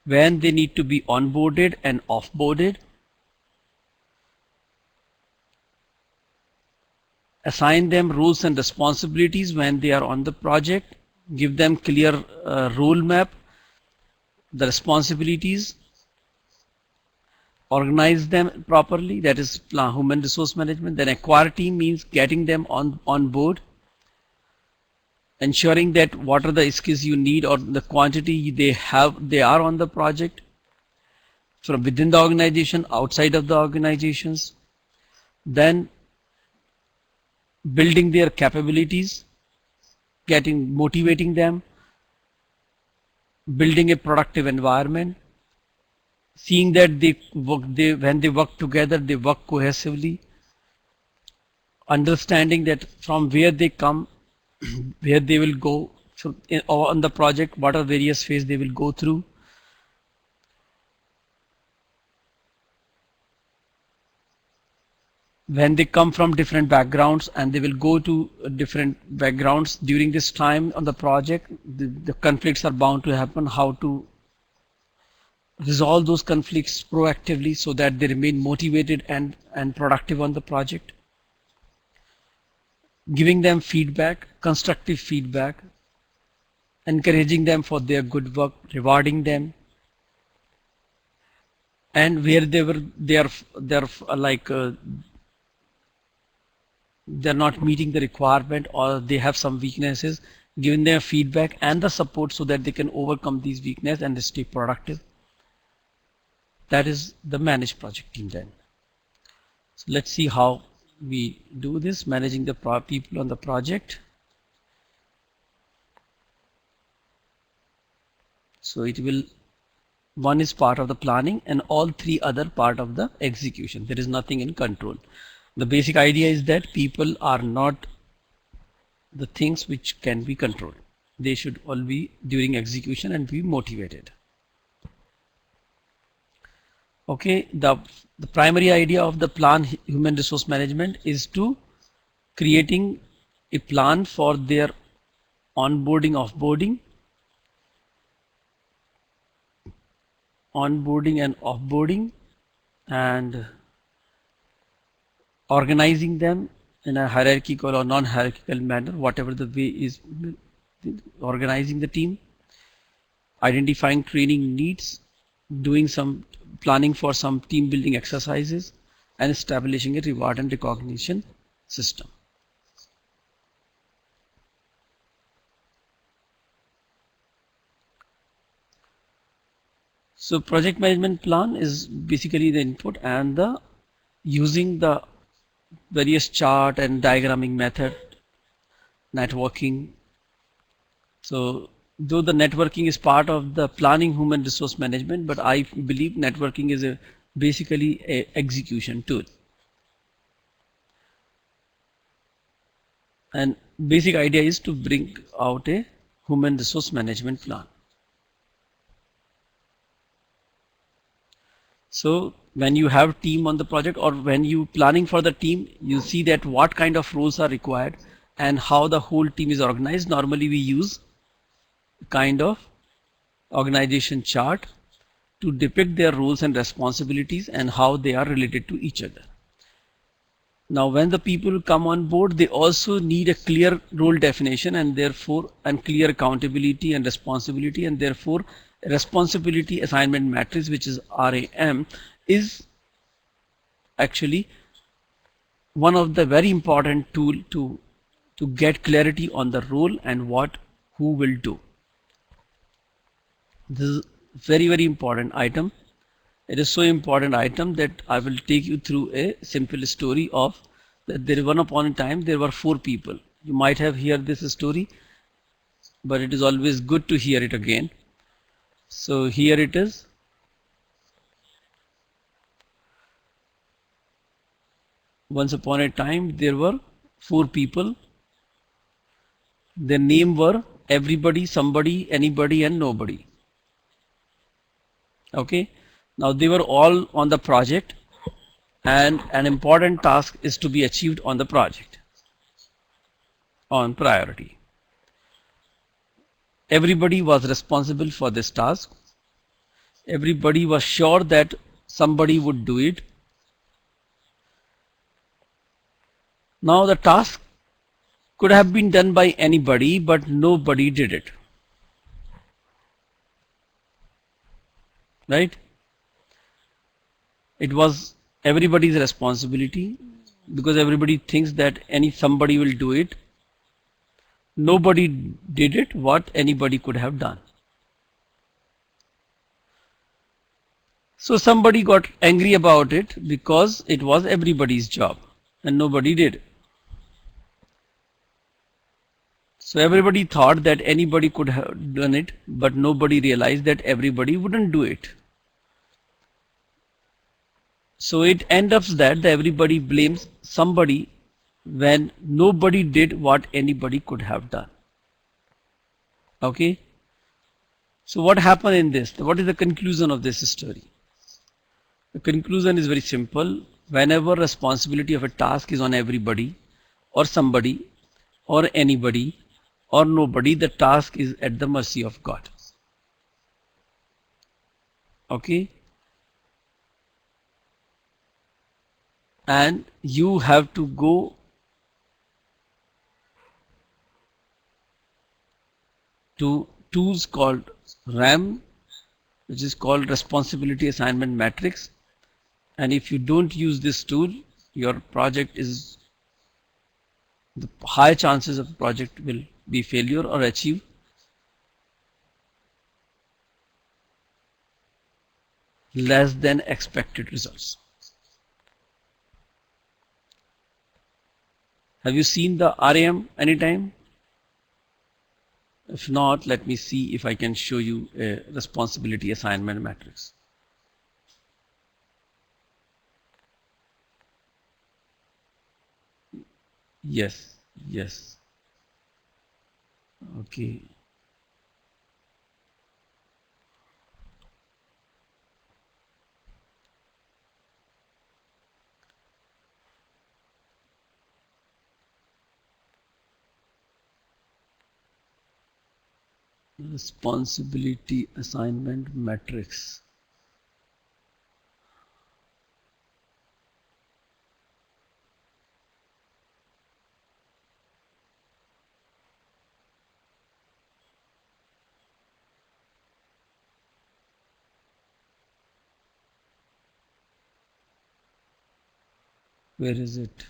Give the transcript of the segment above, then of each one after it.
when they need to be onboarded and offboarded, assign them roles and responsibilities when they are on the project, give them clear role map, the responsibilities, organize them properly, that is human resource management. Then acquire team means getting them on board, ensuring that what are the skills you need or the quantity they are on the project from within the organization, outside of the organizations. Then building their capabilities, motivating them, building a productive environment, seeing that when they work together, they work cohesively, understanding that from where they come, where they will go on the project, what are various phases they will go through. When they come from different backgrounds and they will go to different backgrounds during this time on the project, the conflicts are bound to happen. How to resolve those conflicts proactively so that they remain motivated and productive on the project. Giving them feedback, constructive feedback, encouraging them for their good work, rewarding them, and where they're not meeting the requirement or they have some weaknesses, giving them feedback and the support so that they can overcome these weaknesses and stay productive. That is the managed project team then. So let's see how we do this, managing the people on the project. So it will, one is part of the planning and all three other part of the execution. There is nothing in control. The basic idea is that people are not the things which can be controlled. They should all be during execution and be motivated. Okay, the primary idea of the plan human resource management is to creating a plan for their onboarding, offboarding, and offboarding, and organizing them in a hierarchical or non-hierarchical manner, whatever the way is, organizing the team, identifying training needs, doing some planning for some team building exercises, and establishing a reward and recognition system. So project management plan is basically the input and the using the various chart and diagramming method, networking. So though the networking is part of the planning human resource management, but I believe networking is basically a execution tool. And basic idea is to bring out a human resource management plan. So when you have team on the project or when you planning for the team, you see that what kind of roles are required and how the whole team is organized. Normally we use kind of organization chart to depict their roles and responsibilities and how they are related to each other. Now when the people come on board, they also need a clear role definition and therefore clear accountability and responsibility, and therefore responsibility assignment matrix, which is RAM, is actually one of the very important tool to get clarity on the role and who will do. This is very, very important item. It is so important item that I will take you through a simple story of that there one upon a time there were 4 people. You might have heard this story, but it is always good to hear it again. So here it is. Once upon a time there were 4 people. Their name were everybody, somebody, anybody, and nobody. Okay, now they were all on the project and an important task is to be achieved on the project on priority. Everybody was responsible for this task. Everybody was sure that somebody would do it. Now the task could have been done by anybody, but nobody did it. Right? It was everybody's responsibility because everybody thinks that somebody will do it. Nobody did it what anybody could have done. So somebody got angry about it because it was everybody's job and nobody did. So everybody thought that anybody could have done it, but nobody realized that everybody wouldn't do it. So it ends up that everybody blames somebody when nobody did what anybody could have done. Okay. So what happened in this? What is the conclusion of this story? The conclusion is very simple. Whenever responsibility of a task is on everybody or somebody or anybody or nobody, the task is at the mercy of God. Okay. And you have to go to tools called RAM, which is called responsibility assignment matrix. And if you don't use this tool, your project is, the high chances of the project will be failure or achieve less than expected results. Have you seen the RAM anytime? If not, let me see if I can show you a responsibility assignment matrix. Yes, yes. Okay. Responsibility assignment matrix. Where is it?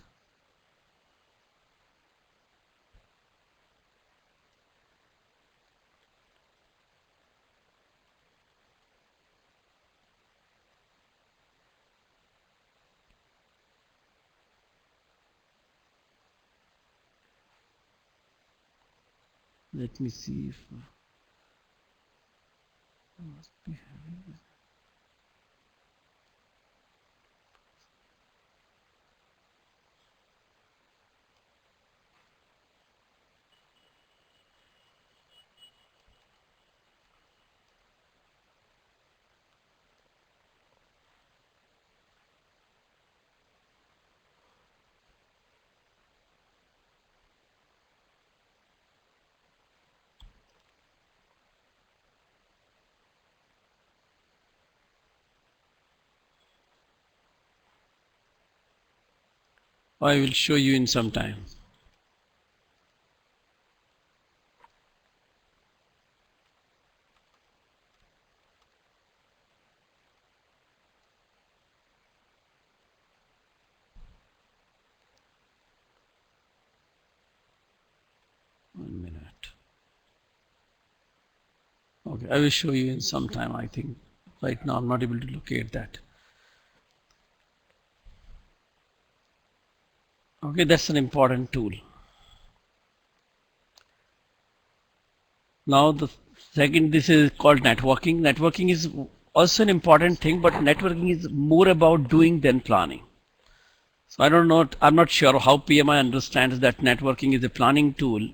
Let me see if must be having. I will show you in some time. One minute. Okay, I will show you in some time. I think right now I'm not able to locate that. Okay, that's an important tool. Now the second, this is called networking. Networking is also an important thing, but networking is more about doing than planning. So I'm not sure how PMI understands that networking is a planning tool,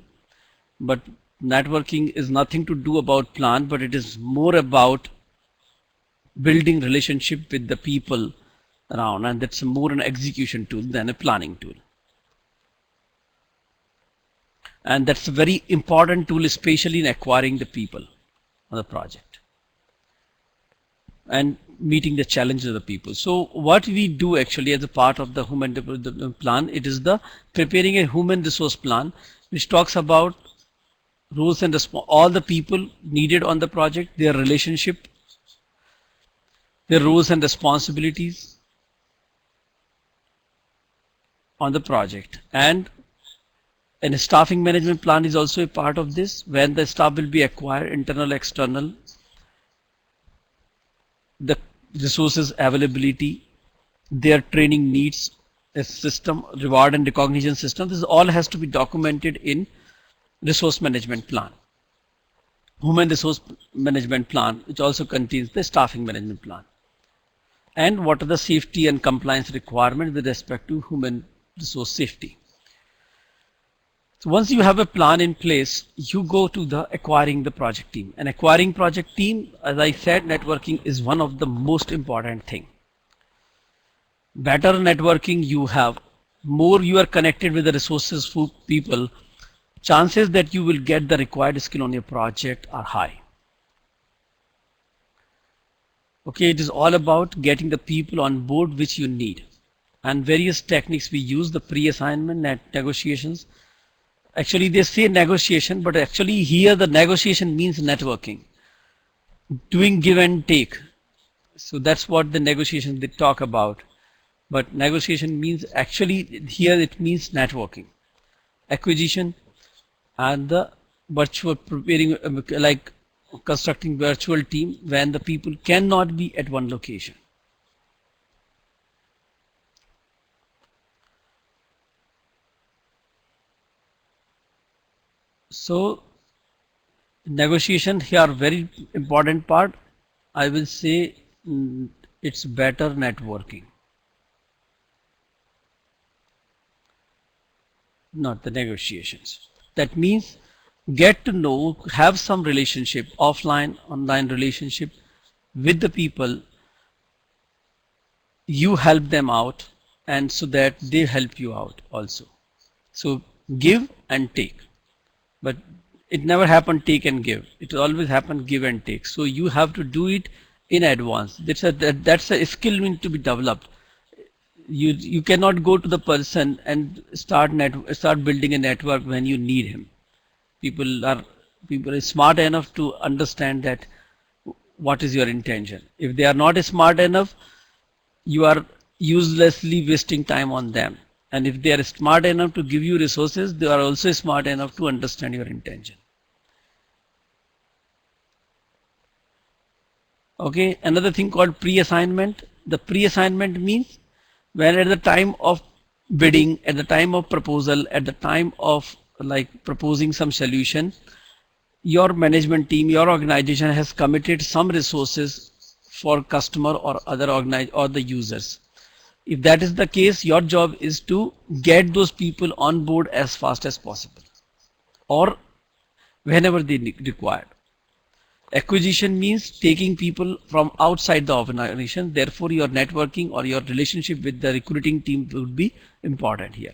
but networking is nothing to do about plan, but it is more about building relationship with the people around, and that's more an execution tool than a planning tool. And that's a very important tool, especially in acquiring the people on the project. and meeting the challenges of the people. So what we do actually as a part of the human development plan, it is the preparing a human resource plan which talks about roles and all the people needed on the project, their relationship, their roles and responsibilities on the project. And a staffing management plan is also a part of this, when the staff will be acquired, internal, external, the resources availability, their training needs, a system, reward and recognition system. This all has to be documented in resource management plan. Human resource management plan, which also contains the staffing management plan. And what are the safety and compliance requirements with respect to human resource safety. So once you have a plan in place, you go to the acquiring the project team. And acquiring project team, as I said, networking is one of the most important thing. Better networking you have, more you are connected with the resources for people, chances that you will get the required skill on your project are high. Okay, it is all about getting the people on board which you need. And various techniques we use, the pre-assignment, negotiations. Actually, they say negotiation, but actually here the negotiation means networking, doing give and take. So that's what the negotiation they talk about. But negotiation means actually here it means networking, acquisition, and the virtual preparing, like constructing virtual team when the people cannot be at one location. So negotiation here very important part. I will say it's better networking, not the negotiations. That means get to know, have some relationship, offline, online relationship with the people. You help them out, and so that they help you out also. So give and take. But it never happened take and give. It always happened give and take. So you have to do it in advance. That's a skill need to be developed. You cannot go to the person and start building a network when you need him. People are smart enough to understand that what is your intention. If they are not smart enough, you are uselessly wasting time on them. And if they are smart enough to give you resources, they are also smart enough to understand your intention. Okay, another thing called pre-assignment. The pre-assignment means when at the time of bidding, at the time of proposal, at the time of like proposing some solution, your management team, your organization has committed some resources for customer or other or the users. If that is the case, your job is to get those people on board as fast as possible or whenever they require. Acquisition means taking people from outside the organization. Therefore, your networking or your relationship with the recruiting team would be important here.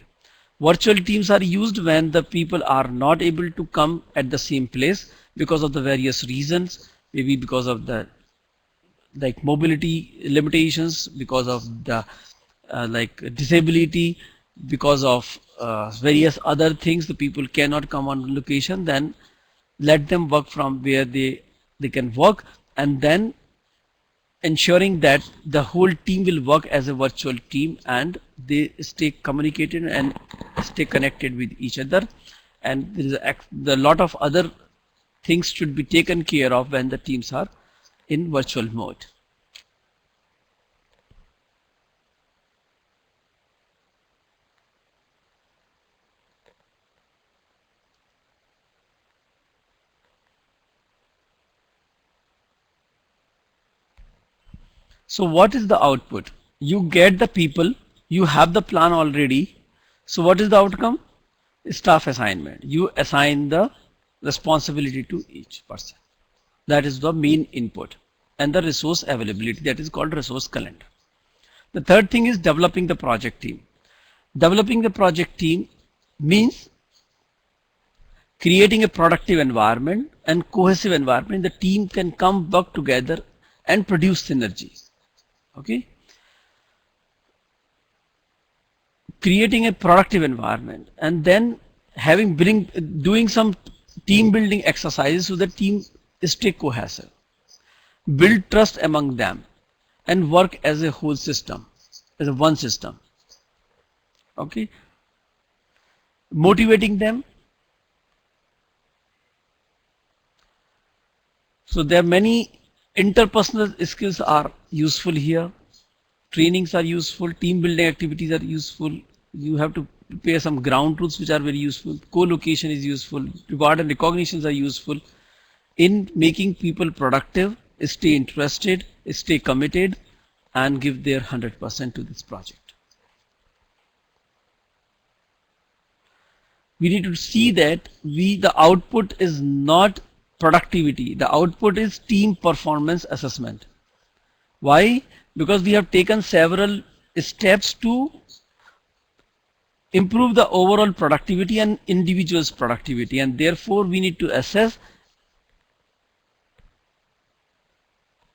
Virtual teams are used when the people are not able to come at the same place because of the various reasons, maybe because of the like mobility limitations, because of the like disability, because of various other things. The people cannot come on location. Then let them work from where they can work, and then ensuring that the whole team will work as a virtual team and they stay communicated and stay connected with each other. And there is a lot of other things should be taken care of when the teams are in virtual mode. So what is the output? You get the people, you have the plan already. So what is the outcome? Staff assignment. You assign the responsibility to each person. That is the main input. And the resource availability, that is called resource calendar. The third thing is developing the project team. Developing the project team means creating a productive environment and cohesive environment. The team can come work together and produce synergy. Okay, creating a productive environment, and then doing some team building exercises so the team stay cohesive, build trust among them, and work as a whole system, as a one system. Okay, motivating them. So there are many interpersonal skills are useful here. Trainings are useful, team building activities are useful. You have to prepare some ground truths which are very useful. Co-location is useful. Reward and recognitions are useful in making people productive, stay interested, stay committed, and give their 100% to this project. We need to see that the output is not productivity. The output is team performance assessment. Why? Because we have taken several steps to improve the overall productivity and individual's productivity, and therefore we need to assess,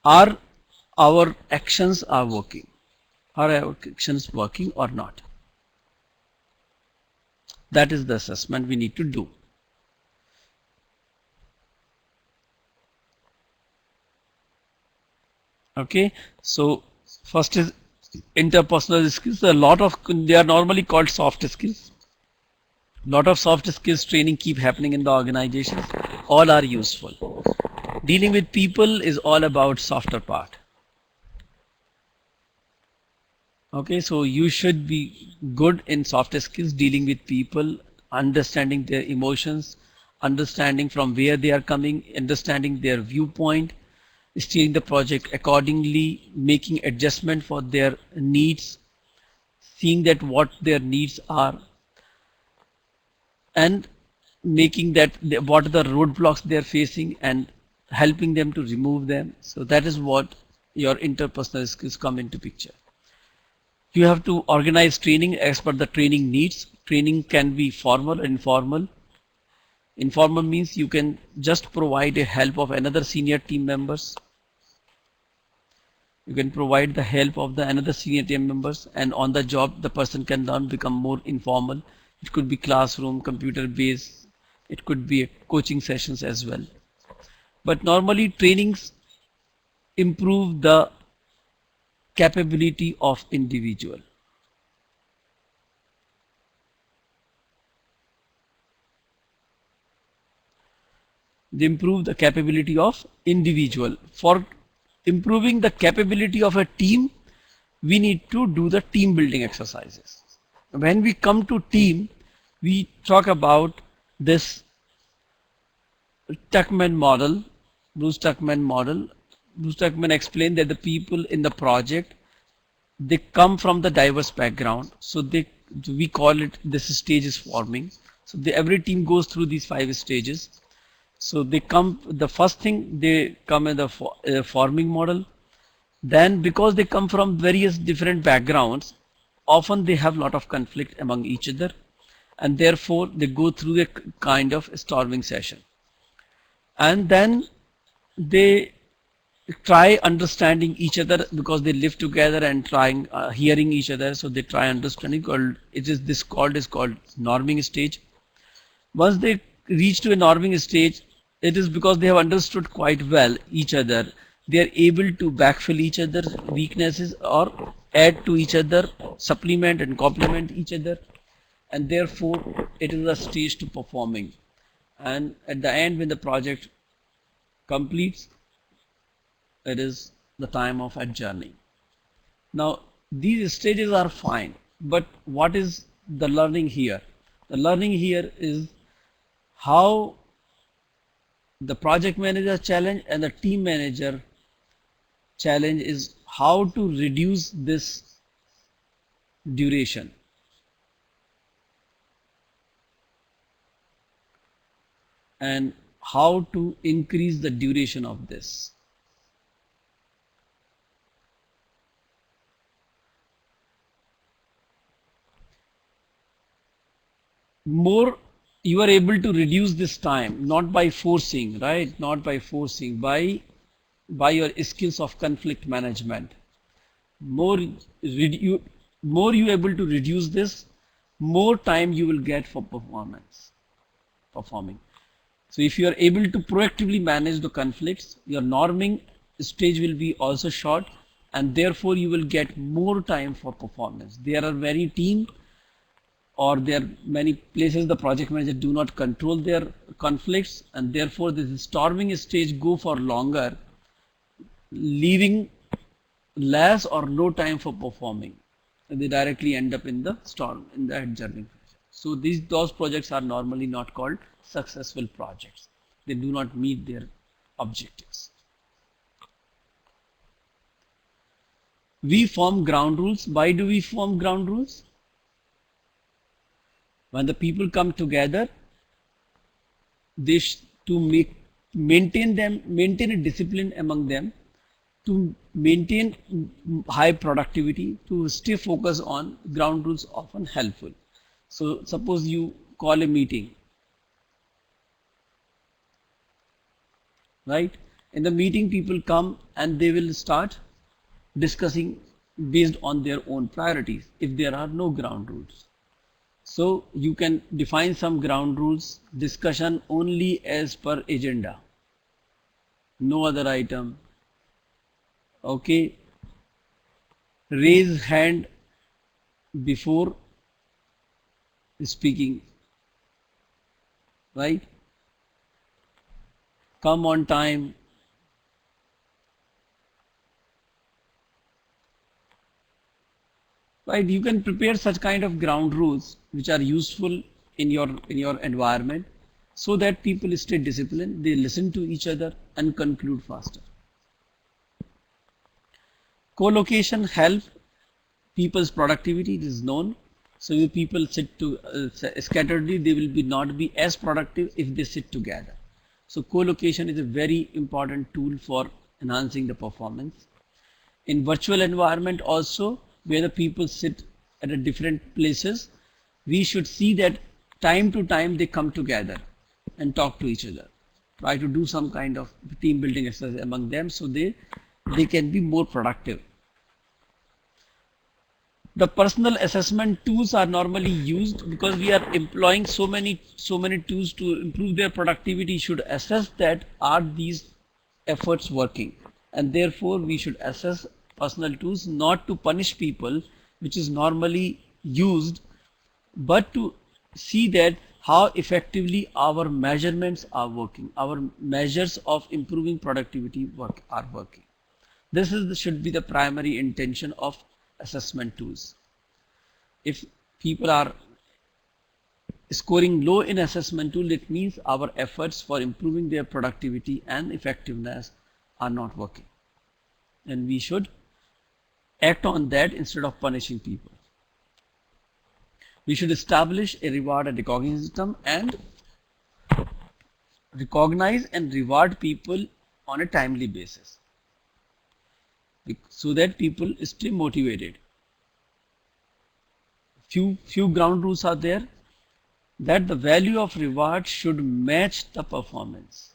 are our actions are working? Are our actions working or not? That is the assessment we need to do. Okay, so first is interpersonal skills. They are normally called soft skills. Lot of soft skills training keep happening in the organizations. All are useful. Dealing with people is all about softer part. Okay, so you should be good in soft skills, dealing with people, understanding their emotions, understanding from where they are coming, understanding their viewpoint, steering the project accordingly, making adjustment for their needs, seeing that what their needs are, and making that what are the roadblocks they are facing and helping them to remove them. So that is what your interpersonal skills come into picture. You have to organize training as per the training needs. Training can be formal or informal. Informal means you can just provide a help of another senior team members. You can provide the help of the another senior team members, and on the job the person can learn, become more informal. It could be classroom, computer based. It could be coaching sessions as well. But normally trainings improve the capability of individual. They improve the capability of individual. For improving the capability of a team, we need to do the team building exercises. When we come to team, we talk about this Tuckman model, Bruce Tuckman model. Bruce Tuckman explained that the people in the project, they come from the diverse background. So we call it, this stage is forming. So every team goes through these 5 stages. So the first thing, they come in the forming model. Then because they come from various different backgrounds, often they have a lot of conflict among each other, and therefore they go through a kind of storming session. And then they try understanding each other because they live together and trying hearing each other. So they try understanding. It is called norming stage. Once they reach to a norming stage, it is because they have understood quite well each other. They are able to backfill each other's weaknesses or add to each other, supplement and complement each other, and therefore it is a stage to performing. And at the end, when the project completes, it is the time of adjourning. Now these stages are fine, but what is the learning here? The learning here is how the project manager challenge and the team manager challenge is how to reduce this duration. And how to increase the duration of this. More you are able to reduce this time, not by forcing, right? Not by forcing, by by your skills of conflict management. More more you able to reduce this, more time you will get for performing. So if you are able to proactively manage the conflicts, your norming stage will be also short, and therefore you will get more time for performance. There are many team, or there are many places the project manager do not control their conflicts, and therefore this storming stage go for longer, leaving less or no time for performing, and they directly end up in the storm, in the adjourning phase. So those projects are normally not called successful projects. They do not meet their objectives. We form ground rules. Why do we form ground rules? When the people come together, they maintain a discipline among them, to maintain high productivity, to stay focused on ground rules often helpful. So suppose you call a meeting, right? In the meeting, people come and they will start discussing based on their own priorities if there are no ground rules. So you can define some ground rules: discussion only as per agenda, no other item. Okay, raise hand before speaking, right? Come on time. Right, you can prepare such kind of ground rules which are useful in your environment, so that people stay disciplined, they listen to each other and conclude faster. Co-location help people's productivity, it is known. So if people sit to scatteredly, they will not be as productive if they sit together. So co-location is a very important tool for enhancing the performance. In virtual environment also, where the people sit at a different places, we should see that time to time they come together and talk to each other. Try to do some kind of team building exercise among them, so they can be more productive. The personal assessment tools are normally used because we are employing so many tools to improve their productivity. Should assess that are these efforts working, and therefore we should assess personal tools, not to punish people, which is normally used, but to see that how effectively our measurements are working, our measures of improving productivity are working. This should be the primary intention of assessment tools. If people are scoring low in assessment tool, it means our efforts for improving their productivity and effectiveness are not working, and we should act on that instead of punishing people. We should establish a reward and recognition system and recognize and reward people on a timely basis, so that people stay motivated. Few ground rules are there, that the value of reward should match the performance.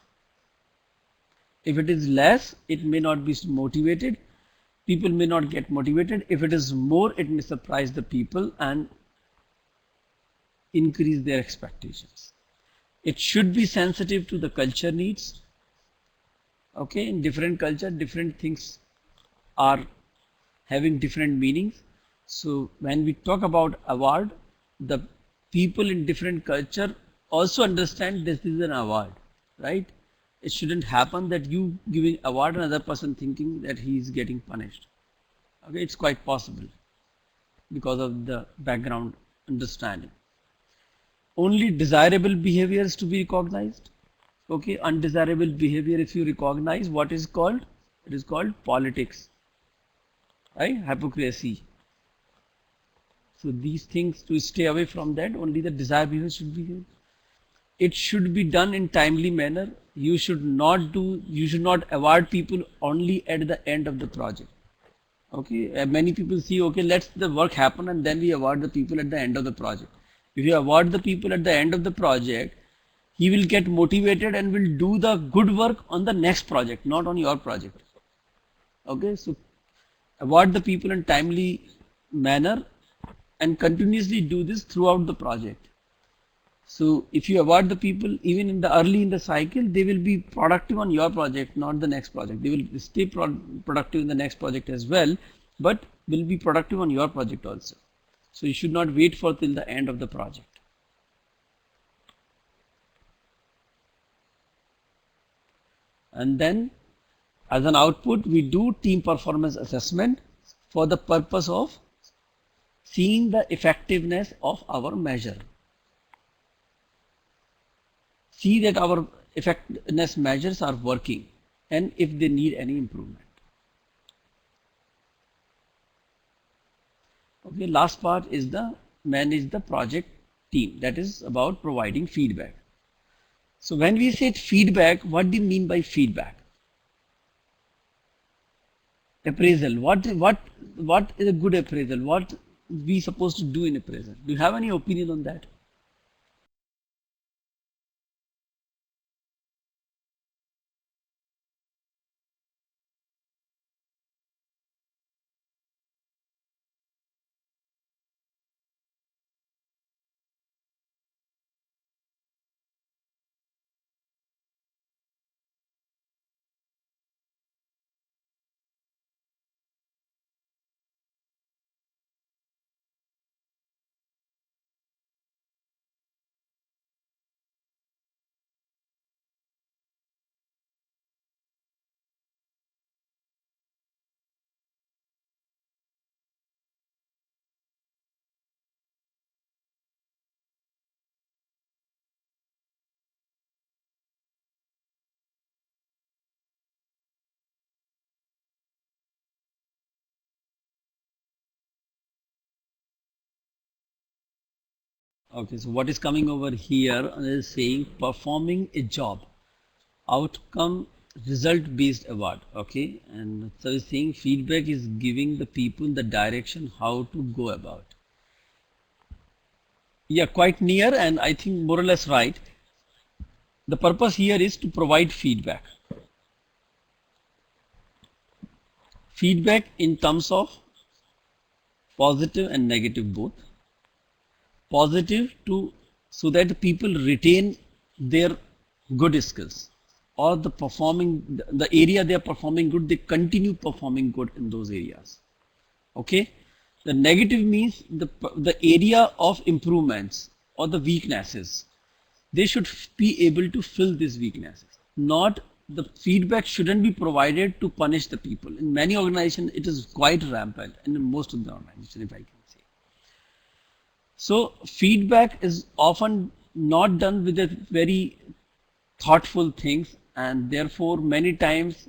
If it is less, it may not be motivated. People may not get motivated. If it is more, it may surprise the people and increase their expectations. It should be sensitive to the culture needs. Okay, in different culture, different things are having different meanings. So when we talk about award, the people in different culture also understand this is an award, right? It shouldn't happen that you giving award and another person thinking that he is getting punished. Okay, it's quite possible because of the background understanding. Only desirable behavior is to be recognized. Okay, undesirable behavior, if you recognize, what is called? It is called politics, right? Hypocrisy. So these things, to stay away from that, only the desired behavior should be here. It should be done in timely manner. You should not award people only at the end of the project. Okay, many people see, okay, let's the work happen and then we award the people at the end of the project. If you award the people at the end of the project, he will get motivated and will do the good work on the next project, not on your project. Okay, so award the people in timely manner and continuously do this throughout the project. So if you award the people even in the early in the cycle, they will be productive on your project, not the next project. They will stay productive in the next project as well, but will be productive on your project also. So you should not wait for till the end of the project. And then as an output, we do team performance assessment for the purpose of seeing the effectiveness of our measure. See that our effectiveness measures are working and if they need any improvement. Okay, last part is the manage the project team, that is about providing feedback. So when we say feedback, what do you mean by feedback? Appraisal. What is a good appraisal? What we supposed to do in appraisal? Do you have any opinion on that? Okay, so what is coming over here is saying performing a job, outcome result based award. Okay, and so it's saying feedback is giving the people the direction how to go about. Yeah, quite near, and I think more or less right. The purpose here is to provide feedback. Feedback in terms of positive and negative both. Positive to so that the people retain their good skills, or the area they are performing good, they continue performing good in those areas. Okay, the negative means the area of improvements or the weaknesses, they should be able to fill these weaknesses. Not the feedback shouldn't be provided to punish the people. In many organizations it is quite rampant, and in most of the organizations, if I can say. So feedback is often not done with a very thoughtful things, and therefore many times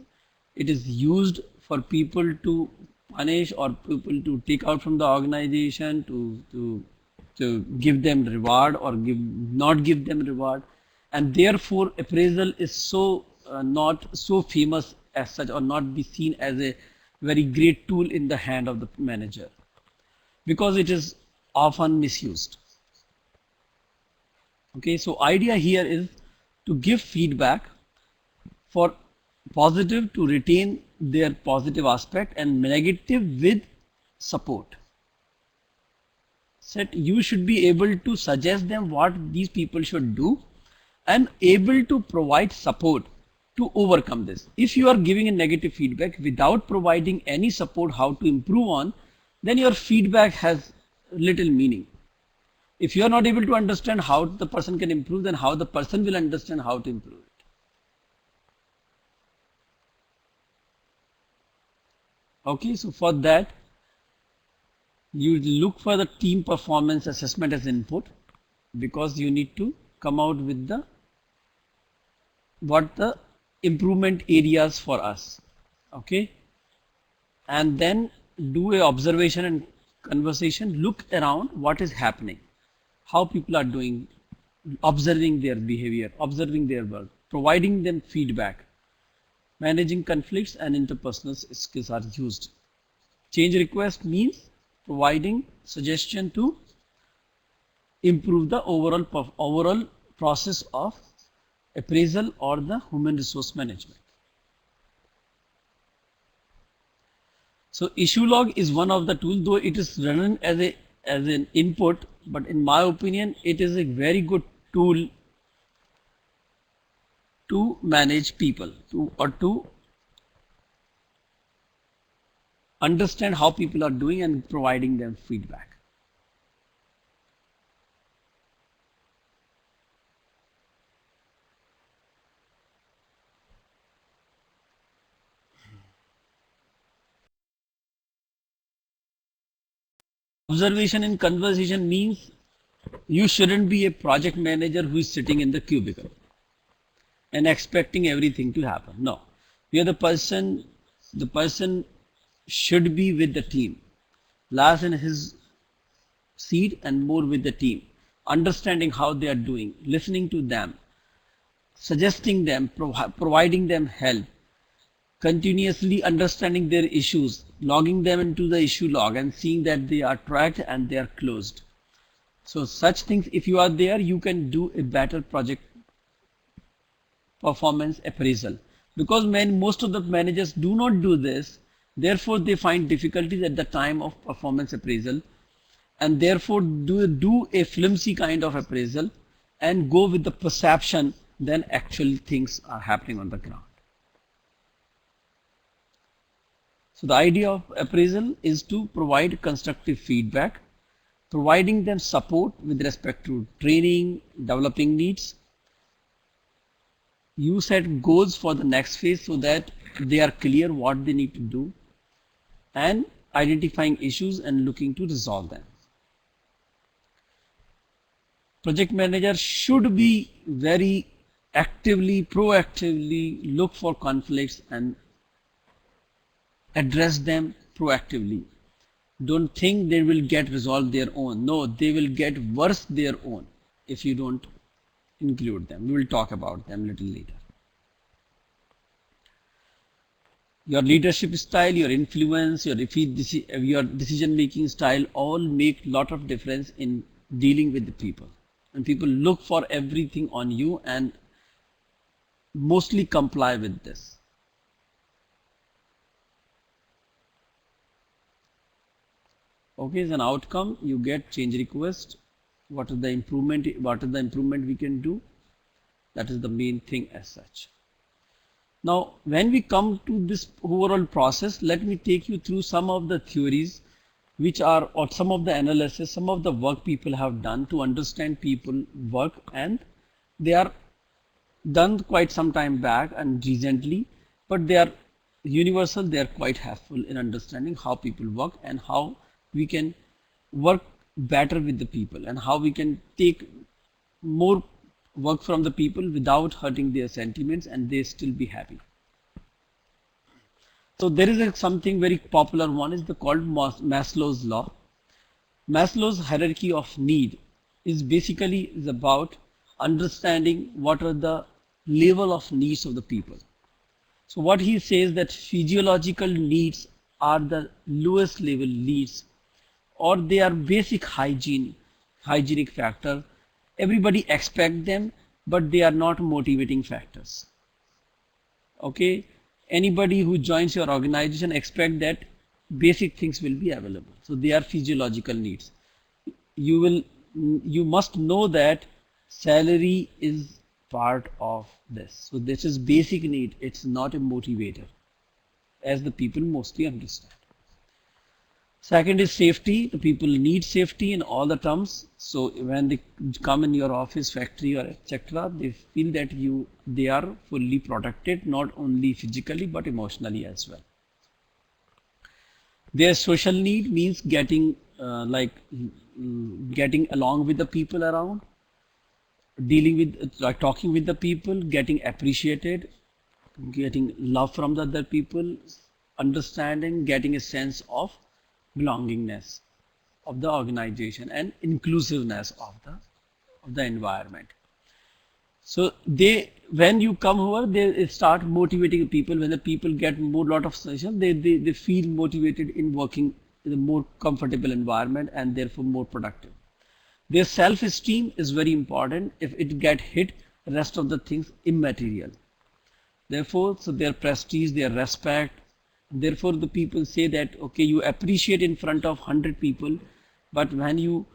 it is used for people to punish or people to take out from the organization to give them reward or not give them reward, and therefore appraisal is so not so famous as such, or not be seen as a very great tool in the hand of the manager, because it is often misused. Okay, so idea here is to give feedback for positive to retain their positive aspect, and negative with support. Set you should be able to suggest them what these people should do and able to provide support to overcome this. If you are giving a negative feedback without providing any support how to improve on, then your feedback has little meaning. If you are not able to understand how the person can improve, then how the person will understand how to improve it. Okay, so for that, you look for the team performance assessment as input, because you need to come out with the what the improvement areas for us. Okay, and then do a observation and conversation, look around what is happening, how people are doing, observing their behavior, observing their work, providing them feedback. Managing conflicts and interpersonal skills are used. Change request means providing suggestion to improve the overall process of appraisal or the human resource management. So issue log is one of the tools, though it is running as an input, but in my opinion, it is a very good tool to manage people to understand how people are doing and providing them feedback. Observation in conversation means you shouldn't be a project manager who is sitting in the cubicle and expecting everything to happen. No, you are the person should be with the team, less in his seat and more with the team, understanding how they are doing, listening to them, suggesting them, providing them help, continuously understanding their issues, logging them into the issue log and seeing that they are tracked and they are closed. So such things, if you are there, you can do a better project performance appraisal, because most of the managers do not do this. Therefore they find difficulties at the time of performance appraisal, and therefore do a flimsy kind of appraisal and go with the perception then actual things are happening on the ground. So the idea of appraisal is to provide constructive feedback, providing them support with respect to training, developing needs. You set goals for the next phase so that they are clear what they need to do, and identifying issues and looking to resolve them. Project manager should be very actively, proactively look for conflicts and address them proactively. Don't think they will get resolved their own. No, they will get worse their own if you don't include them. We will talk about them a little later. Your leadership style, your influence, your decision-making style all make a lot of difference in dealing with the people. And people look for everything on you and mostly comply with this. Okay, as an outcome, you get change request. What is the improvement we can do? That is the main thing as such. Now, when we come to this overall process, let me take you through some of the theories which are, or some of the analysis, some of the work people have done to understand people work, and they are done quite some time back and recently, but they are universal, they are quite helpful in understanding how people work and how we can work better with the people and how we can take more work from the people without hurting their sentiments and they still be happy. So there is something very popular one is called Maslow's law. Maslow's hierarchy of need is basically about understanding what are the level of needs of the people. So what he says that physiological needs are the lowest level needs, or they are basic hygienic factor. Everybody expect them, but they are not motivating factors. Okay, anybody who joins your organization expect that basic things will be available. So they are physiological needs. You must know that salary is part of this. So this is basic need. It's not a motivator, as the people mostly understand. Second is safety. The people need safety in all the terms. So when they come in your office, factory, or etc., they feel that they are fully protected, not only physically but emotionally as well. Their social need means getting along with the people around, dealing with, talking with the people, getting appreciated, getting love from the other people, understanding, getting a sense of belongingness of the organization and inclusiveness of the environment. So when you come over, they start motivating people. When the people get lot of sessions, they feel motivated in working in a more comfortable environment and therefore more productive. Their self-esteem is very important. If it get hit, rest of the things immaterial. Therefore, so their prestige, their respect, therefore the people say that, okay, you appreciate in front of 100 people, but when you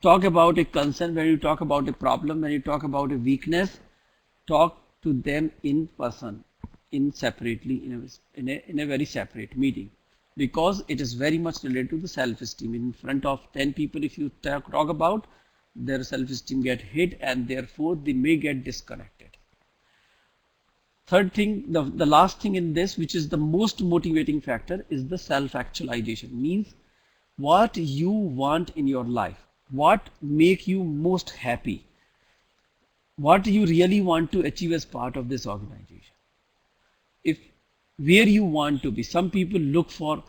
talk about a concern, when you talk about a problem, when you talk about a weakness, talk to them in person, separately, in a very separate meeting, because it is very much related to the self-esteem. In front of 10 people, if you talk about, their self-esteem get hit, and therefore they may get disconnected. Third thing, the last thing in this, which is the most motivating factor, is the self-actualization. Means what you want in your life, what make you most happy, what you really want to achieve as part of this organization. If where you want to be, some people look for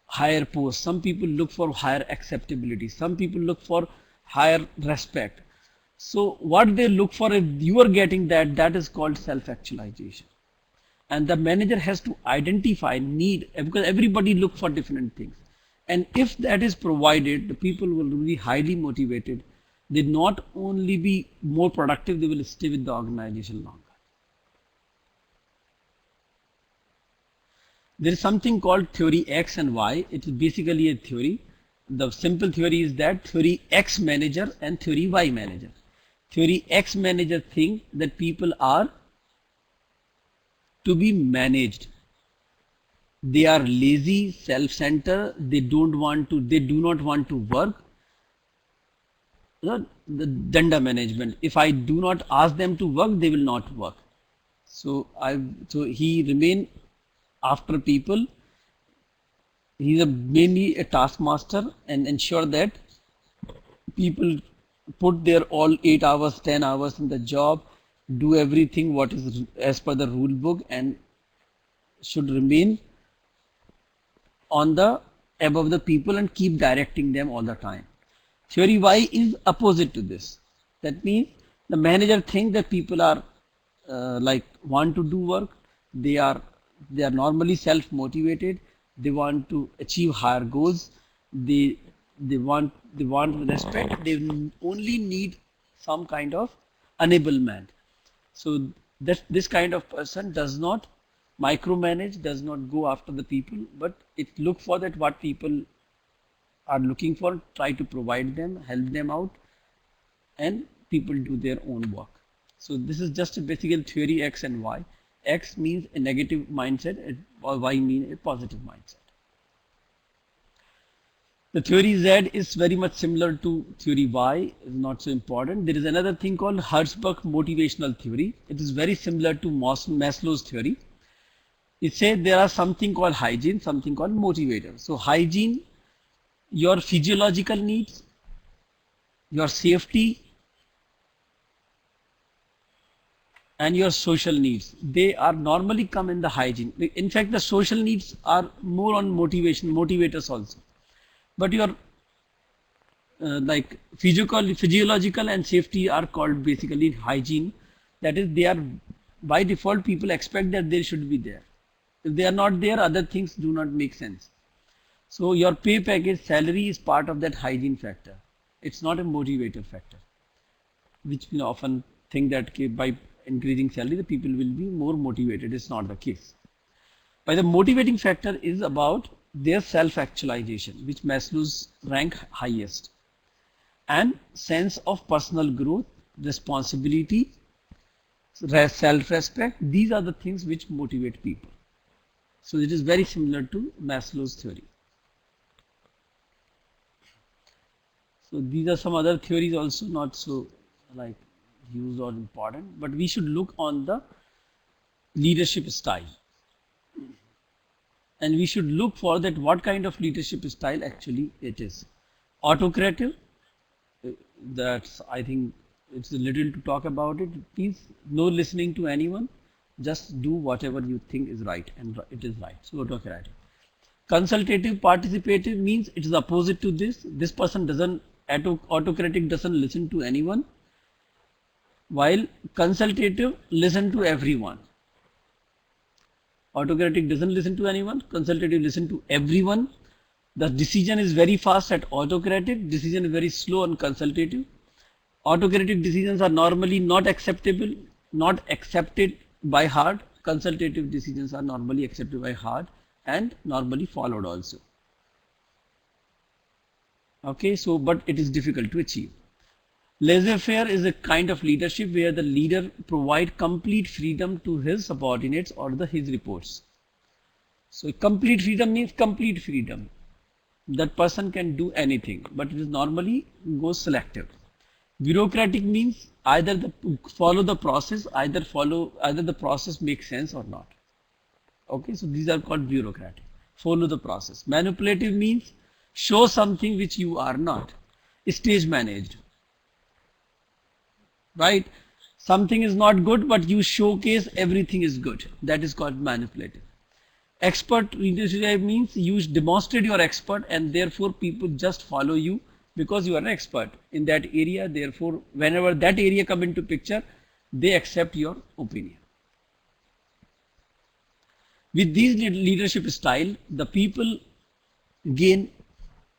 higher posts, some people look for higher acceptability, some people look for higher respect. So what they look for, if you are getting that, that is called self-actualization. And the manager has to identify need, because everybody look for different things. And if that is provided, the people will be highly motivated. They not only be more productive, they will stay with the organization longer. There is something called theory X and Y. It is basically a theory. The simple theory is that theory X manager and theory Y manager. Theory X manager think that people are to be managed. They are lazy, self-centered. They do not want to work. The danda management. If I do not ask them to work, they will not work. So he remain after people. He is mainly a taskmaster and ensure that people put their all 8 hours, 10 hours in the job, do everything what is as per the rule book, and should remain on the above the people and keep directing them all the time. Theory Y is opposite to this. That means the manager thinks that people are want to do work. They are normally self-motivated. They want to achieve higher goals. They want respect. They only need some kind of enablement. So this kind of person does not micromanage, does not go after the people, but it look for that what people are looking for, try to provide them, help them out, and people do their own work. So this is just a basic theory X and Y. X means a negative mindset, or Y means a positive mindset. The theory Z is very much similar to theory Y, is not so important. There is another thing called Hertzberg motivational theory. It is very similar to Maslow's theory. It says there are something called hygiene, something called motivator. So hygiene, your physiological needs, your safety, and your social needs, they are normally come in the hygiene. In fact, the social needs are more on motivators also. But your physiological and safety are called basically hygiene. That is, they are by default, people expect that they should be there. If they are not there, other things do not make sense. So your pay package, salary is part of that hygiene factor. It's not a motivator factor, which we often think that by increasing salary, the people will be more motivated. It's not the case. But the motivating factor is about their self-actualization, which Maslow's rank highest, and sense of personal growth, responsibility, self-respect. These are the things which motivate people. So it is very similar to Maslow's theory. So these are some other theories also, not so used or important, but we should look on the leadership style. And we should look for that what kind of leadership style actually it is. Autocratic, that's, I think it's a little to talk about it. Please, no listening to anyone, just do whatever you think is right, and it is right. So autocratic. Consultative, participative means it is opposite to this. This person autocratic doesn't listen to anyone, while consultative listen to everyone. Autocratic doesn't listen to anyone, consultative listen to everyone. The decision is very fast at autocratic, decision is very slow on consultative. Autocratic decisions are normally not acceptable, not accepted by heart. Consultative decisions are normally accepted by heart and normally followed also. Okay, so but it is difficult to achieve. Laissez-faire is a kind of leadership where the leader provides complete freedom to his subordinates or his reports. So complete freedom means complete freedom. That person can do anything, but it is normally goes selective. Bureaucratic means either follow the process, either the process makes sense or not. Okay, so these are called bureaucratic. Follow the process. Manipulative means show something which you are not. Stage managed, right? Something is not good, but you showcase everything is good. That is called manipulative. Expert leadership means you demonstrate your expert and therefore people just follow you because you are an expert in that area. Therefore, whenever that area come into picture, they accept your opinion. With these leadership style, the people gain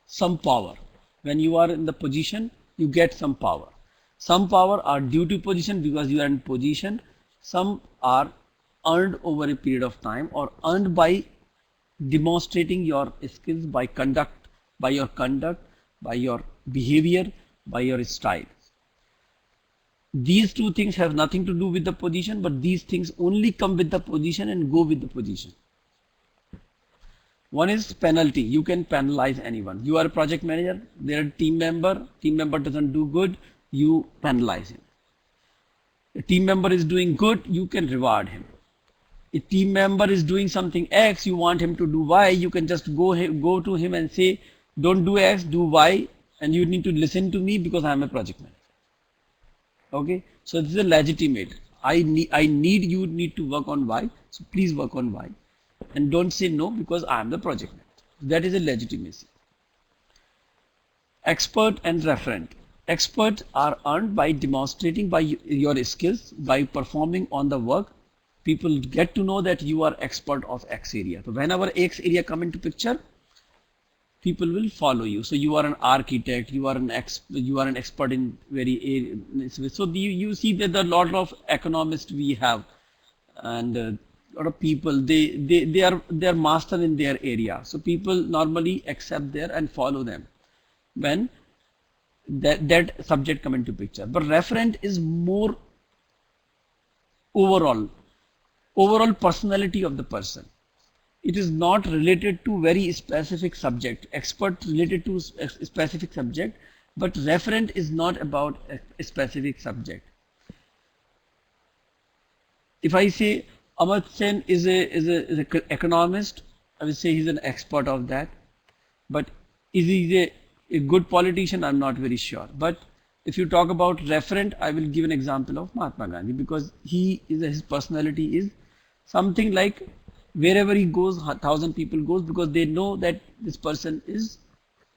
some power. When you are in the position, you get some power. Some power are due to position because you are in position. Some are earned over a period of time or earned by demonstrating your skills by your conduct, by your behavior, by your style. These two things have nothing to do with the position, but these things only come with the position and go with the position. One is penalty. You can penalize anyone. You are a project manager, there are team member doesn't do good, you penalize him. A team member is doing good, you can reward him. A team member is doing something X, you want him to do Y, you can just go to him and say, don't do X, do Y, and you need to listen to me because I am a project manager. Okay, so this is a legitimate. I need you need to work on Y, so please work on Y, and don't say no because I am the project manager. That is a legitimacy. Expert and referent. Experts are earned by demonstrating by your skills, by performing on the work. People get to know that you are expert of X area. So whenever X area come into picture, people will follow you. So you are an architect, you are an expert in very so you see that a lot of economists we have, and a lot of people they are master in their area. So people normally accept there and follow them when that subject come into picture. But referent is more overall personality of the person. It is not related to very specific subject. Expert related to a specific subject, but referent is not about a specific subject. If I say Amartya Sen is a economist, I will say he's an expert of that. But is he a good politician? I'm not very sure. But if you talk about referent, I will give an example of Mahatma Gandhi because his personality is something like wherever he goes, 1,000 people goes because they know that this person is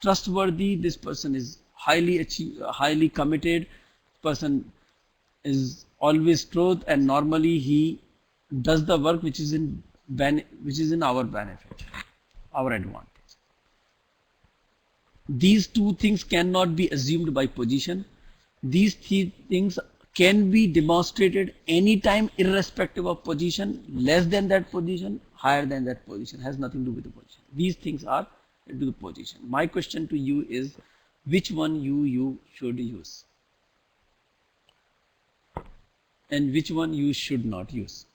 trustworthy, this person is highly committed, person is always truth, and normally he does the work which is in our benefit, our advantage. These two things cannot be assumed by position. These three things can be demonstrated anytime irrespective of position, less than that position, higher than that position, has nothing to do with the position. These things are to the position. My question to you is which one you should use and which one you should not use.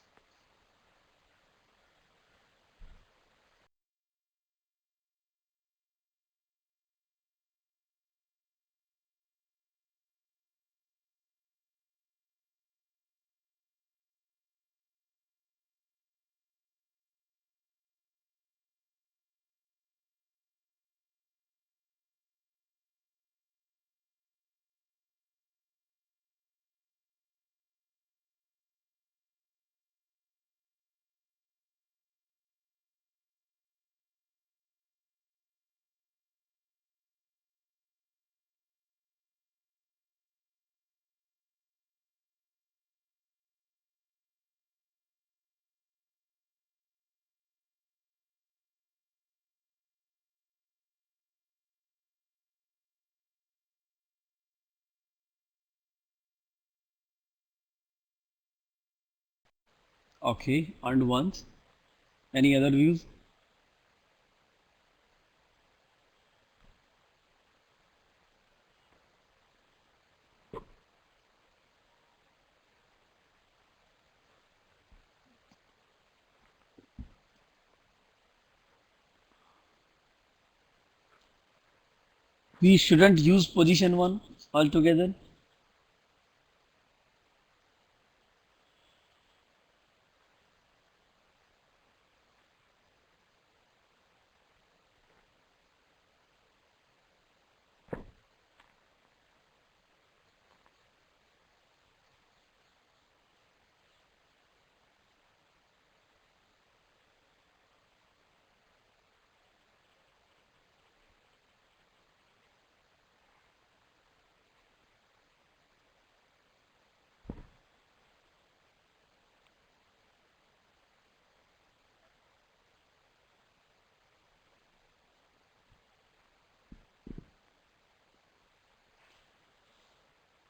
Okay, earned once. Any other views? We shouldn't use position one altogether.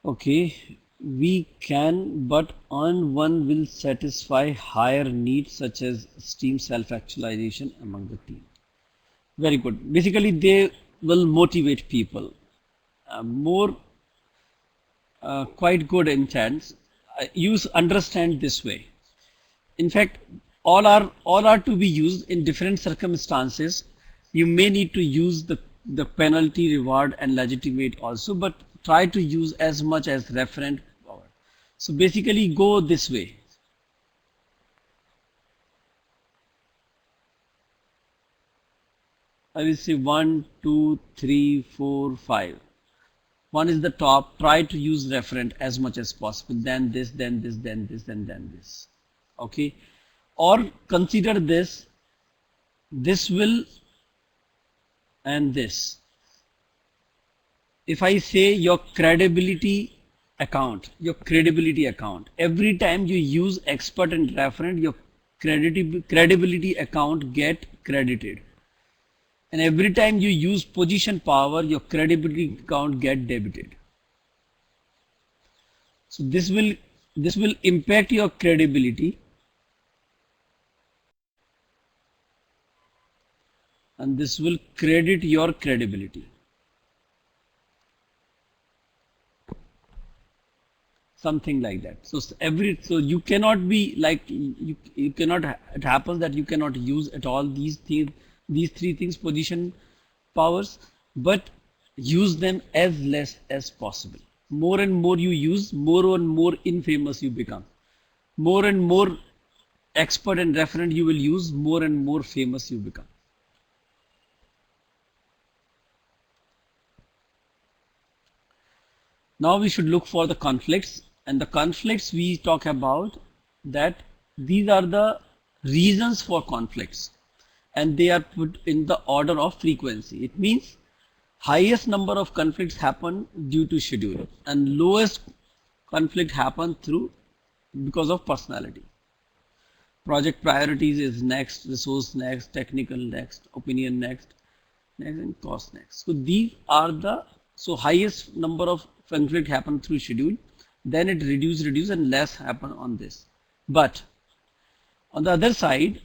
Okay, we can, but earn one will satisfy higher needs such as esteem self-actualization among the team. Very good. Basically, they will motivate people. More quite good in chance. Use understand this way. In fact, all are to be used in different circumstances. You may need to use the penalty, reward, and legitimate also, but try to use as much as referent power. So basically, go this way. I will say 1, 2, 3, 4, 5. One is the top. Try to use referent as much as possible. Then this, then this, then this, and then this. Okay. Or consider this. This will and this. If I say your credibility account, every time you use expert and referent, your credibility account get credited. And every time you use position power, your credibility account get debited. So this will impact your credibility, and this will credit your credibility. Something like that. So you cannot be like you cannot. It happens that you cannot use at all these three things, position powers, but use them as less as possible. More and more you use, more and more infamous you become. More and more expert and referent you will use, more and more famous you become. Now we should look for the conflicts, and the conflicts we talk about that these are the reasons for conflicts, and they are put in the order of frequency. It means highest number of conflicts happen due to schedule, and lowest conflict happen through because of personality. Project priorities is next, resource next, technical next, opinion next, and cost next. So these are the highest number of conflict happen through schedule, then it reduce and less happen on this. But on the other side,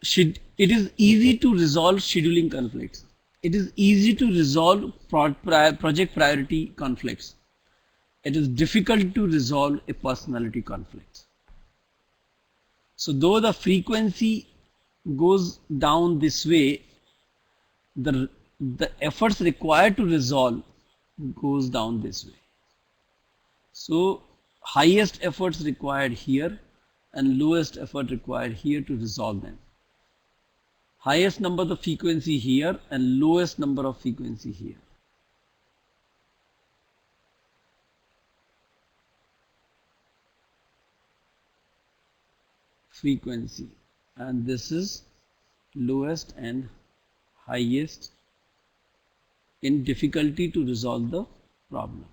it is easy to resolve scheduling conflicts. It is easy to resolve project priority conflicts. It is difficult to resolve a personality conflict. So though the frequency goes down this way, the efforts required to resolve goes down this way. So highest efforts required here and lowest effort required here to resolve them. Highest number of frequency here and lowest number of frequency here. Frequency, and this is lowest and highest in difficulty to resolve the problem.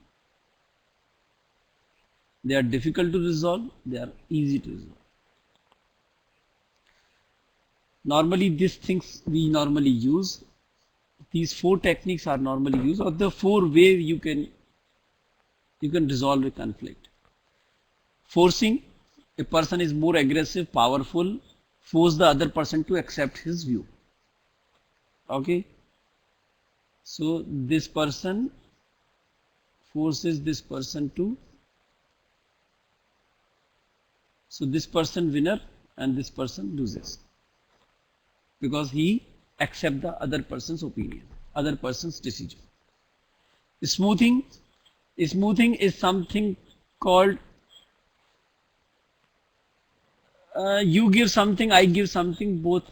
They are difficult to resolve, they are easy to resolve. Normally these things we normally use, these four techniques are normally used, or the four ways you can resolve a conflict. Forcing, a person is more aggressive, powerful, force the other person to accept his view. Okay, so this person forces this person to, so this person winner and this person loses because he accept the other person's opinion, other person's decision. Smoothing, smoothing is something called you give something, I give something, both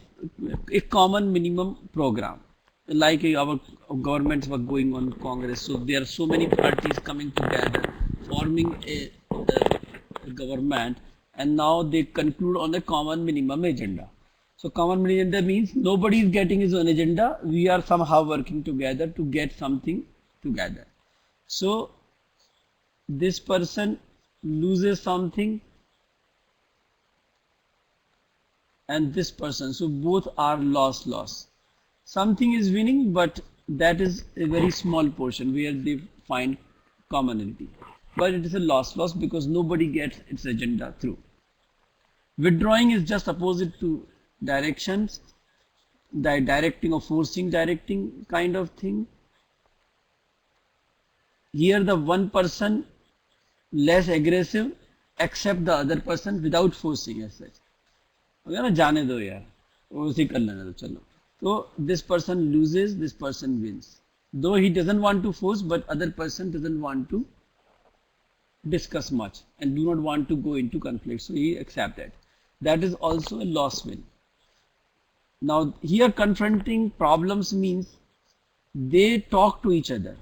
a common minimum program. Like our governments were going on Congress, so there are so many parties coming together, forming a government, and now they conclude on a common minimum agenda. So common minimum agenda means nobody is getting his own agenda. We are somehow working together to get something together. So this person loses something and this person, so both are loss. Something is winning, but that is a very small portion where they find commonality, but it is a loss because nobody gets its agenda through. Withdrawing is just opposite to directions, the directing or forcing directing kind of thing. Here the one person less aggressive accept the other person without forcing as such. अगर ना जाने दो यार, वो उसी कर लेने दो चलो. So this person loses, this person wins. Though he doesn't want to force, but other person doesn't want to discuss much and do not want to go into conflict. So he accepted. That is also a loss win. Now here confronting problems means they talk to each other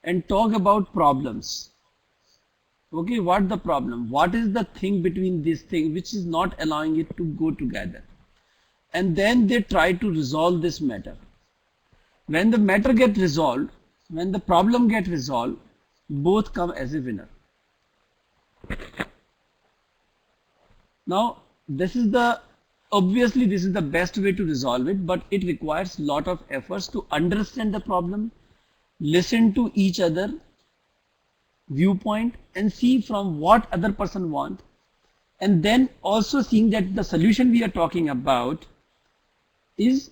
and talk about problems. Okay, what the problem? What is the thing between this thing which is not allowing it to go together? And then they try to resolve this matter. When the matter gets resolved, when the problem gets resolved, both come as a winner. Now, obviously this is the best way to resolve it, but it requires lot of efforts to understand the problem, listen to each other, viewpoint, and see from what other person want, and then also seeing that the solution we are talking about is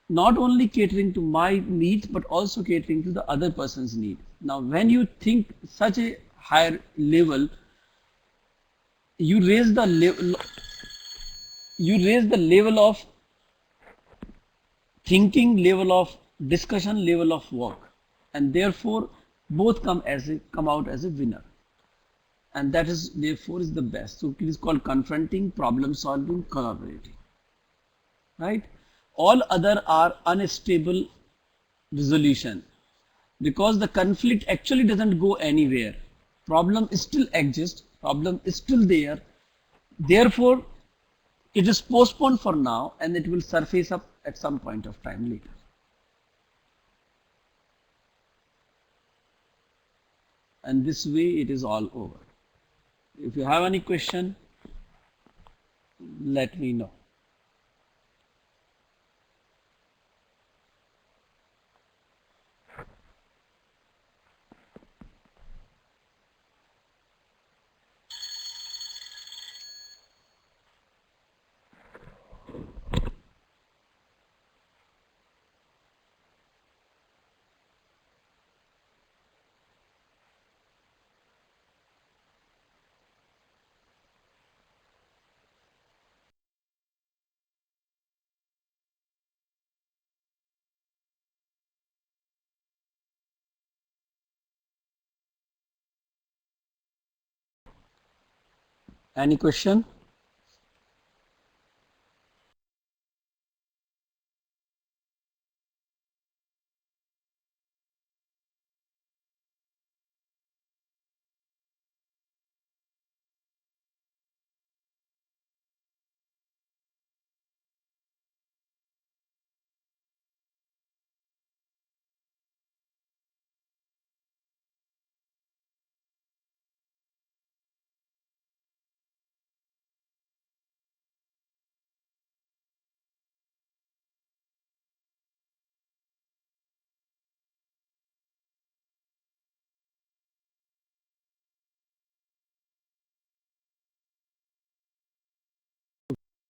not only catering to my needs but also catering to the other person's need. Now when you think such a higher level, you raise the level of thinking, level of discussion, level of work, and therefore both come out as a winner, and that is therefore is the best. So it is called confronting, problem solving, collaborating, right? All other are unstable resolution because the conflict actually doesn't go anywhere. Problem still exists, problem is still there, therefore it is postponed for now and it will surface up at some point of time later. And this way it is all over. If you have any question, let me know. Any question?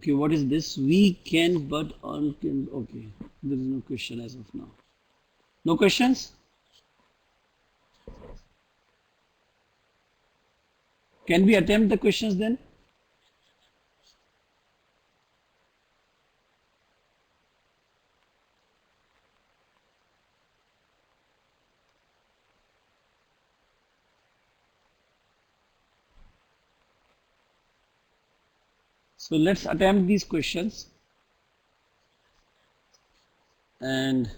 Okay, what is this? We can, but on can. Okay, there is no question as of now. No questions? Can we attempt the questions then? So let's attempt these questions and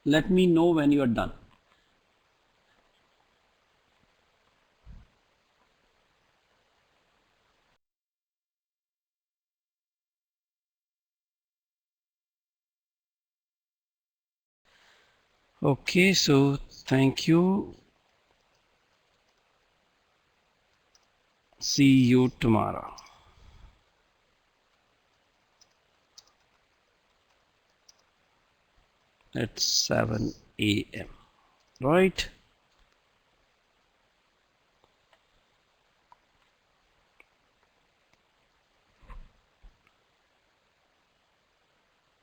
let me know when you are done. Okay, so thank you. See you tomorrow at 7 a.m. Right?